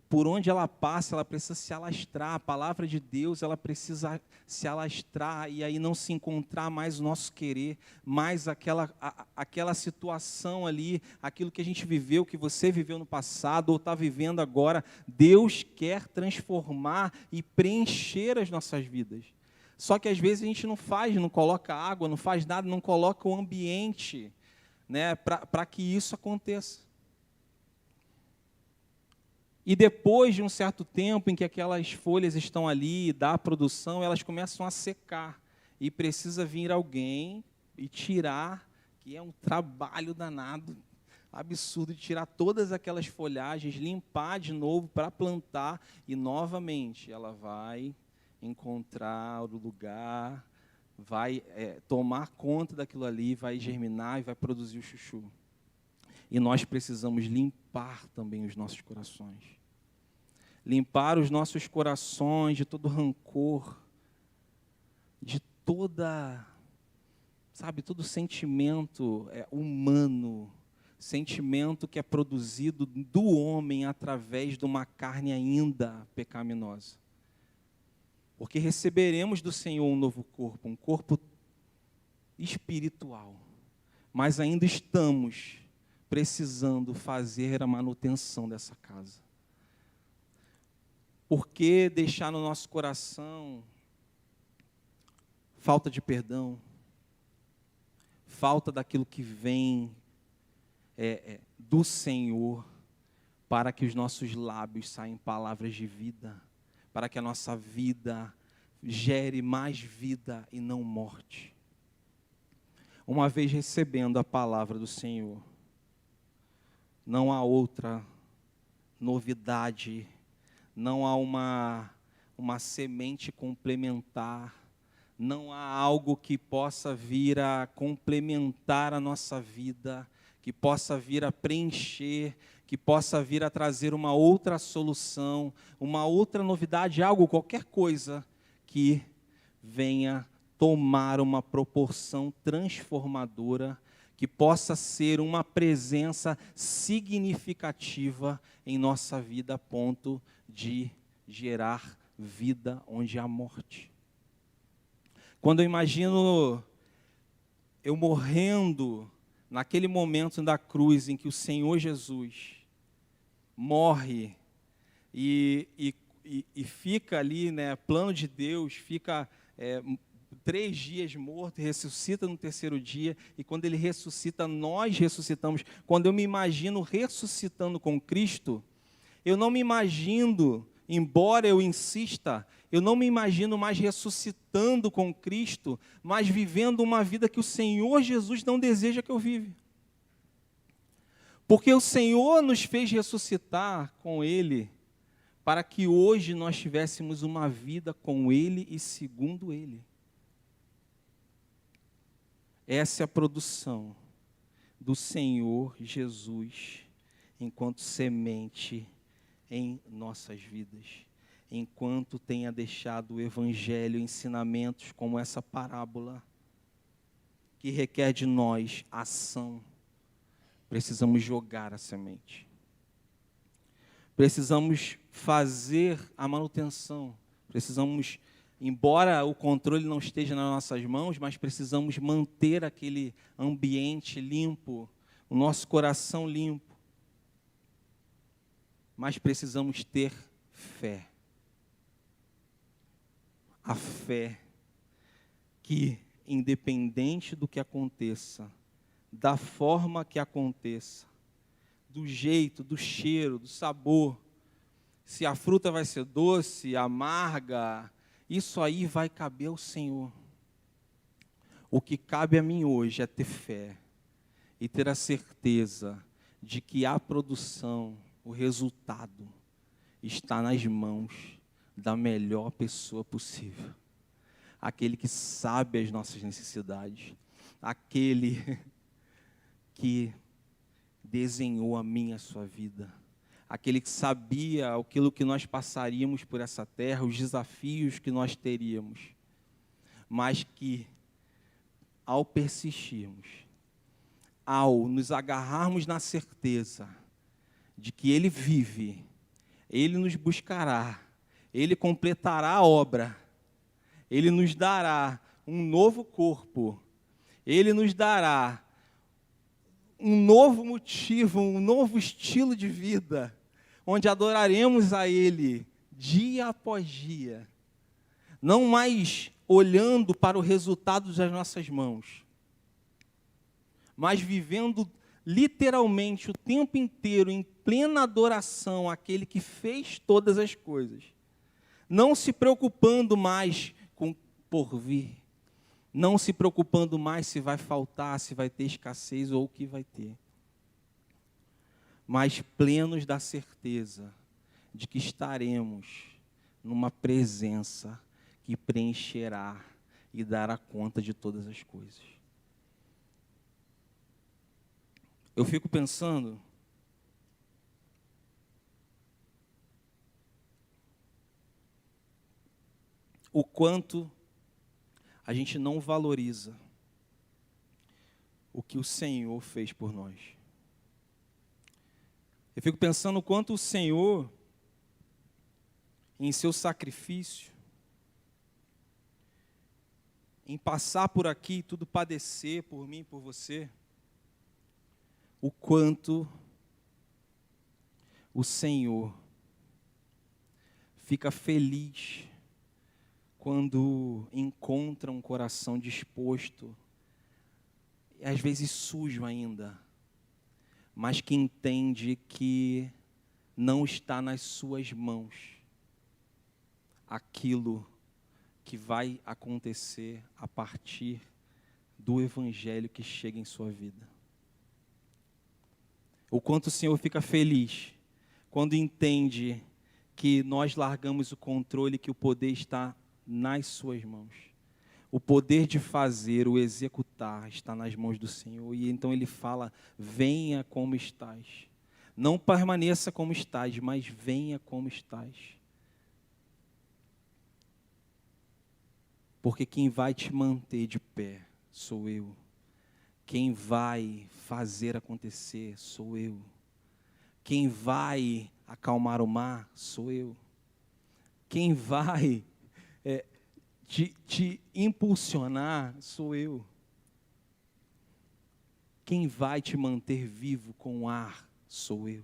Por onde ela passa, ela precisa se alastrar. A palavra de Deus, ela precisa se alastrar e aí não se encontrar mais o nosso querer, mais aquela situação ali, aquilo que a gente viveu, que você viveu no passado ou está vivendo agora. Deus quer transformar e preencher as nossas vidas. Só que às vezes a gente não faz, não coloca água, não faz nada, não coloca o ambiente, né, para que isso aconteça. E depois de um certo tempo em que aquelas folhas estão ali, da produção, elas começam a secar. E precisa vir alguém e tirar, que é um trabalho danado, absurdo, de tirar todas aquelas folhagens, limpar de novo para plantar, e novamente ela vai encontrar o lugar, vai tomar conta daquilo ali, vai germinar e vai produzir o chuchu. E nós precisamos limpar também os nossos corações. Limpar os nossos corações de todo rancor, de todo sentimento humano, sentimento que é produzido do homem através de uma carne ainda pecaminosa. Porque receberemos do Senhor um novo corpo, um corpo espiritual, mas ainda estamos precisando fazer a manutenção dessa casa. Por que deixar no nosso coração falta de perdão, falta daquilo que vem do Senhor, para que os nossos lábios saiam palavras de vida, para que a nossa vida gere mais vida e não morte. Uma vez recebendo a palavra do Senhor, não há outra novidade, não há uma semente complementar, não há algo que possa vir a complementar a nossa vida, que possa vir a preencher, que possa vir a trazer uma outra solução, uma outra novidade, algo, qualquer coisa que venha tomar uma proporção transformadora, que possa ser uma presença significativa em nossa vida, a ponto de gerar vida onde há morte. Quando eu imagino eu morrendo naquele momento da cruz em que o Senhor Jesus morre e fica ali, né, plano de Deus, fica 3 dias morto, ressuscita no 3º dia, e quando ele ressuscita, nós ressuscitamos. Quando eu me imagino ressuscitando com Cristo, eu não me imagino, embora eu insista, eu não me imagino mais ressuscitando com Cristo, mas vivendo uma vida que o Senhor Jesus não deseja que eu viva. Porque o Senhor nos fez ressuscitar com Ele, para que hoje nós tivéssemos uma vida com Ele e segundo Ele. Essa é a produção do Senhor Jesus, enquanto semente em nossas vidas, enquanto tenha deixado o Evangelho, ensinamentos como essa parábola. que requer de nós ação. Precisamos jogar a semente. Precisamos fazer a manutenção. Precisamos, embora o controle não esteja nas nossas mãos, mas precisamos manter aquele ambiente limpo, o nosso coração limpo. Mas precisamos ter fé. A fé que, independente do que aconteça, da forma que aconteça, do jeito, do cheiro, do sabor, se a fruta vai ser doce, amarga, isso aí vai caber ao Senhor. O que cabe a mim hoje é ter fé e ter a certeza de que a produção, o resultado, está nas mãos da melhor pessoa possível. Aquele que sabe as nossas necessidades, aquele que desenhou a minha e a sua vida, aquele que sabia aquilo que nós passaríamos por essa terra, os desafios que nós teríamos, mas que, ao persistirmos, ao nos agarrarmos na certeza de que Ele vive, Ele nos buscará, Ele completará a obra, Ele nos dará um novo corpo, Ele nos dará um novo motivo, um novo estilo de vida, onde adoraremos a Ele dia após dia, não mais olhando para o resultado das nossas mãos, mas vivendo literalmente o tempo inteiro em plena adoração àquele que fez todas as coisas, não se preocupando mais com o porvir, não se preocupando mais se vai faltar, se vai ter escassez ou o que vai ter, mas plenos da certeza de que estaremos numa presença que preencherá e dará conta de todas as coisas. Eu fico pensando o quanto a gente não valoriza o que o Senhor fez por nós. Eu fico pensando o quanto o Senhor, em seu sacrifício, em passar por aqui, tudo padecer por mim, por você, o quanto o Senhor fica feliz quando encontra um coração disposto, e às vezes sujo ainda, mas que entende que não está nas suas mãos aquilo que vai acontecer a partir do Evangelho que chega em sua vida. O quanto o Senhor fica feliz quando entende que nós largamos o controle, que o poder está nas suas mãos. O poder de fazer, o executar, está nas mãos do Senhor. E então Ele fala, venha como estás. Não permaneça como estás, mas venha como estás. Porque quem vai te manter de pé sou eu. Quem vai fazer acontecer sou eu. Quem vai acalmar o mar sou eu. Quem vai te impulsionar sou eu. Quem vai te manter vivo com o ar sou eu.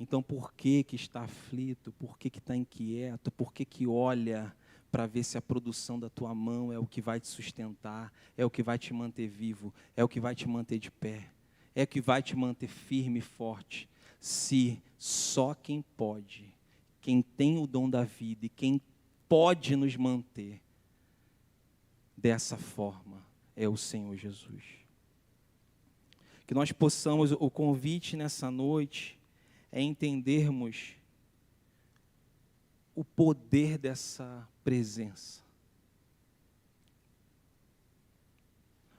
Então, por que está aflito? Por que está inquieto? Por que olha para ver se a produção da tua mão é o que vai te sustentar, é o que vai te manter vivo, é o que vai te manter de pé, é o que vai te manter firme e forte, se só quem pode, quem tem o dom da vida e quem pode nos manter dessa forma é o Senhor Jesus. Que nós possamos, o convite nessa noite é entendermos o poder dessa presença.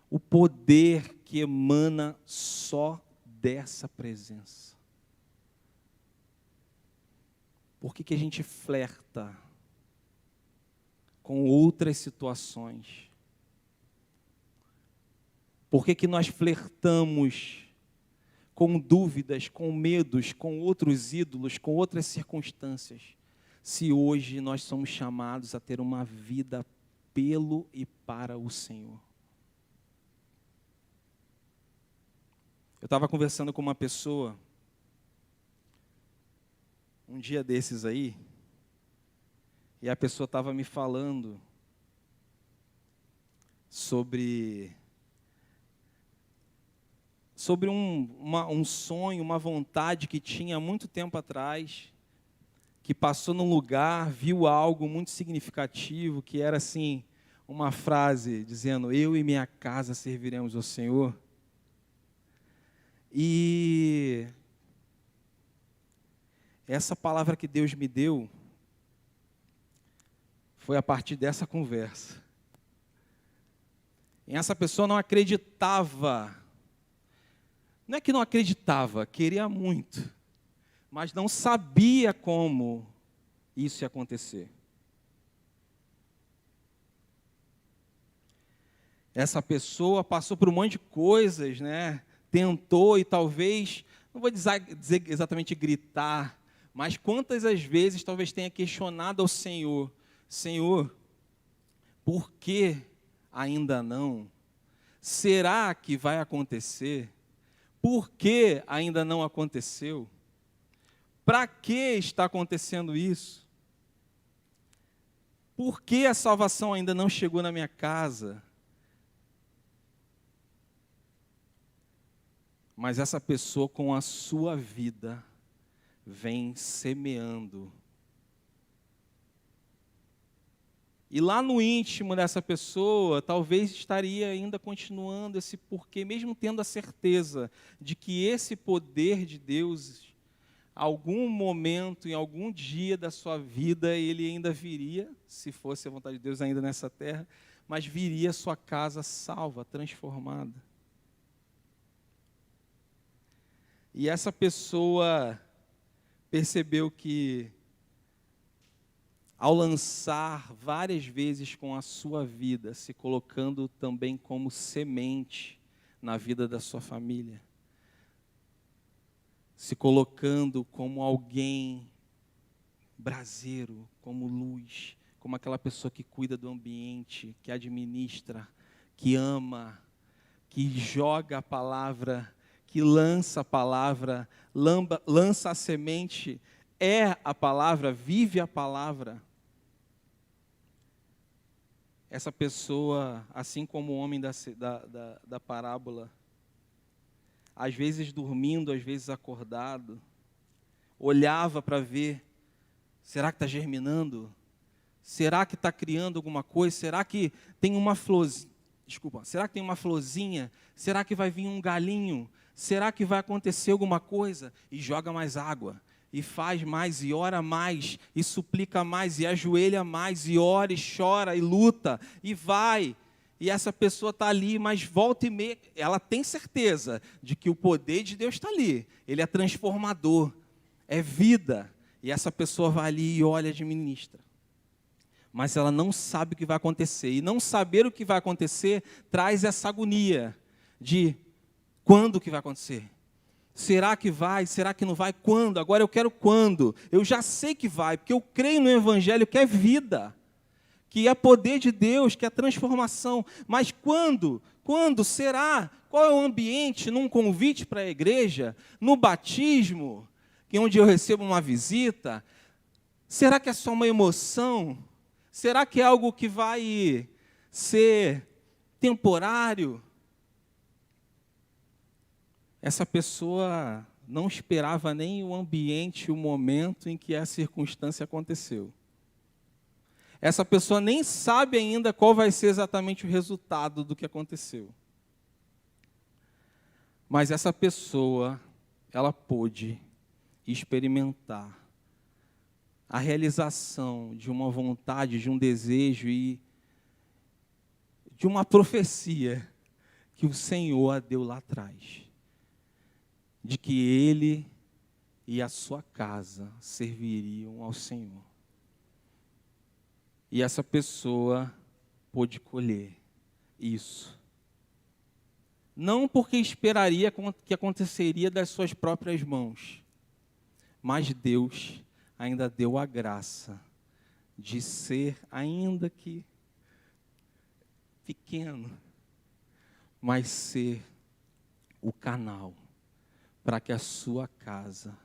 O poder que emana só dessa presença. Por que a gente flerta com outras situações Por que que nós flertamos com dúvidas, com medos, com outros ídolos, com outras circunstâncias, se hoje nós somos chamados a ter uma vida pelo e para o Senhor? Eu estava conversando com uma pessoa, um dia desses aí, e a pessoa estava me falando sobre um sonho, uma vontade que tinha há muito tempo atrás, que passou num lugar, viu algo muito significativo, que era assim, uma frase dizendo: eu e minha casa serviremos ao Senhor. E essa palavra que Deus me deu foi a partir dessa conversa. E essa pessoa não acreditava, não é que não acreditava, queria muito, mas não sabia como isso ia acontecer. Essa pessoa passou por um monte de coisas, né? Tentou e talvez, não vou dizer exatamente gritar, mas quantas as vezes talvez tenha questionado ao Senhor: Senhor, por que ainda não? Será que vai acontecer? Por que ainda não aconteceu? Para que está acontecendo isso? Por que a salvação ainda não chegou na minha casa? Mas essa pessoa, com a sua vida, vem semeando. E lá no íntimo dessa pessoa, talvez estaria ainda continuando esse porquê, mesmo tendo a certeza de que esse poder de Deus, algum momento, em algum dia da sua vida, ele ainda viria, se fosse a vontade de Deus ainda nessa terra, mas viria a sua casa salva, transformada. E essa pessoa percebeu que, ao lançar várias vezes com a sua vida, se colocando também como semente na vida da sua família, se colocando como alguém braseiro, como luz, como aquela pessoa que cuida do ambiente, que administra, que ama, que joga a palavra, que lança a palavra, lança a semente, é a palavra, vive a palavra. Essa pessoa, assim como o homem da parábola, às vezes dormindo, às vezes acordado, olhava para ver: será que está germinando? Será que está criando alguma coisa? Será que tem uma florzinha? Será que tem uma florzinha? Será que vai vir um galinho? Será que vai acontecer alguma coisa? E joga mais água, e faz mais, e ora mais, e suplica mais, e ajoelha mais, e ora, e chora, e luta, e vai. E essa pessoa está ali, mas volta e meia, ela tem certeza de que o poder de Deus está ali. Ele é transformador, é vida. E essa pessoa vai ali e olha e administra. Mas ela não sabe o que vai acontecer. E não saber o que vai acontecer traz essa agonia de: quando que vai acontecer? Será que vai? Será que não vai? Quando? Agora eu quero quando? Eu já sei que vai, porque eu creio no Evangelho, que é vida, que é poder de Deus, que é transformação. Mas quando? Quando será? Qual é o ambiente num convite para a igreja? No batismo, que onde eu recebo uma visita? Será que é só uma emoção? Será que é algo que vai ser temporário? Essa pessoa não esperava nem o ambiente, o momento em que a circunstância aconteceu. Essa pessoa nem sabe ainda qual vai ser exatamente o resultado do que aconteceu. Mas essa pessoa, ela pôde experimentar a realização de uma vontade, de um desejo e de uma profecia que o Senhor a deu lá atrás, de que ele e a sua casa serviriam ao Senhor. E essa pessoa pôde colher isso. não porque esperaria que aconteceria das suas próprias mãos, mas Deus ainda deu a graça de ser, ainda que pequeno, mas ser o canal para que a sua casa,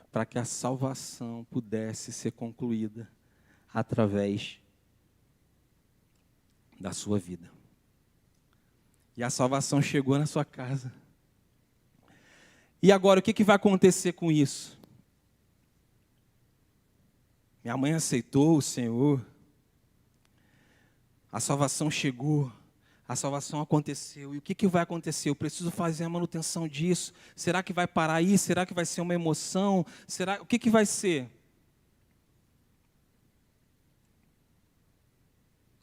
para que a salvação pudesse ser concluída através da sua vida. E a salvação chegou na sua casa. E agora, o que vai acontecer com isso? Minha mãe aceitou o Senhor. A salvação chegou. A salvação aconteceu. E o que vai acontecer? Eu preciso fazer a manutenção disso. Será que vai parar aí? Será que vai ser uma emoção? O que vai ser?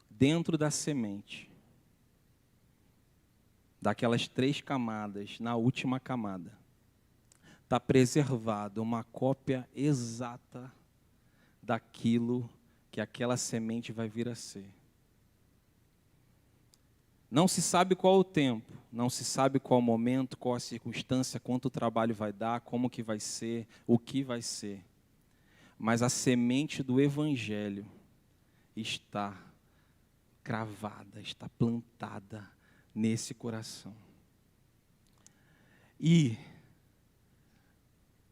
Dentro da semente, daquelas 3 camadas, na última camada, está preservada uma cópia exata daquilo que aquela semente vai vir a ser. Não se sabe qual o tempo, não se sabe qual o momento, qual a circunstância, quanto trabalho vai dar, como que vai ser, o que vai ser. Mas a semente do Evangelho está cravada, está plantada nesse coração. E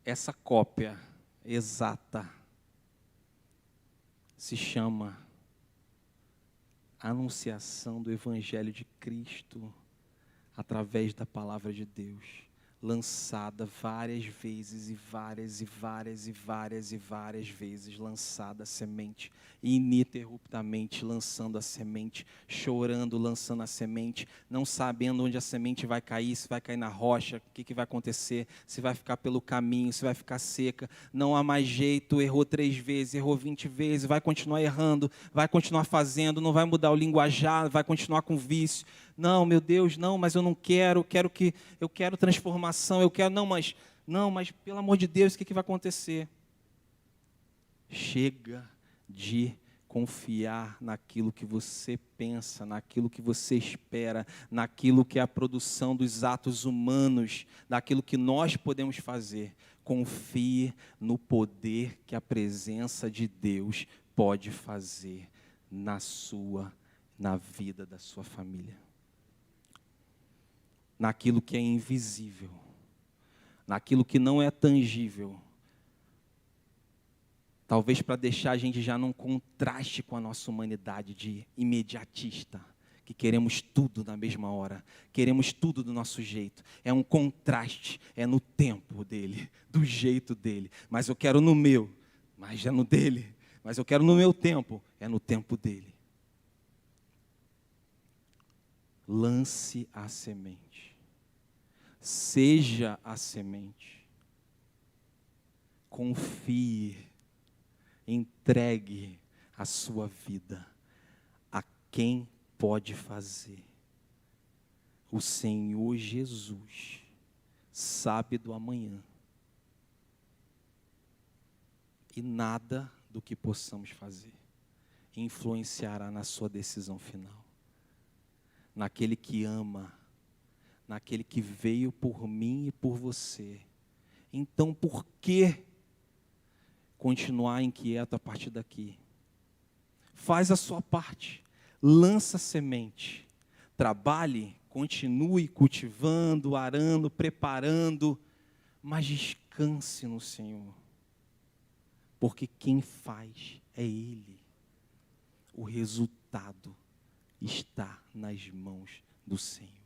essa cópia exata se chama anunciação do Evangelho de Cristo através da palavra de Deus, lançada várias vezes e várias vezes, lançada a semente, ininterruptamente lançando a semente, chorando, lançando a semente, não sabendo onde a semente vai cair, se vai cair na rocha, o que vai acontecer, se vai ficar pelo caminho, se vai ficar seca, não há mais jeito, errou 3 vezes, errou 20 vezes, vai continuar errando, vai continuar fazendo, não vai mudar o linguajar, vai continuar com vício. Não, meu Deus, não, mas eu não quero, eu quero transformação, mas pelo amor de Deus, o que vai acontecer? Chega de confiar naquilo que você pensa, naquilo que você espera, naquilo que é a produção dos atos humanos, daquilo que nós podemos fazer. Confie no poder que a presença de Deus pode fazer na vida da sua família. Naquilo que é invisível, naquilo que não é tangível. Talvez para deixar a gente já num contraste com a nossa humanidade de imediatista, que queremos tudo na mesma hora, queremos tudo do nosso jeito. É um contraste, é no tempo dele, do jeito dele. Mas eu quero no meu, mas é no dele. Mas eu quero no meu tempo, é no tempo dele. Lance a semente. Seja a semente. Confie. Entregue a sua vida a quem pode fazer. O Senhor Jesus sabe do amanhã. E nada do que possamos fazer influenciará na sua decisão final. Naquele que ama, naquele que veio por mim e por você. Então, por que continuar inquieto a partir daqui? Faz a sua parte, lança a semente, trabalhe, continue cultivando, arando, preparando, mas descanse no Senhor, porque quem faz é Ele. O resultado está nas mãos do Senhor.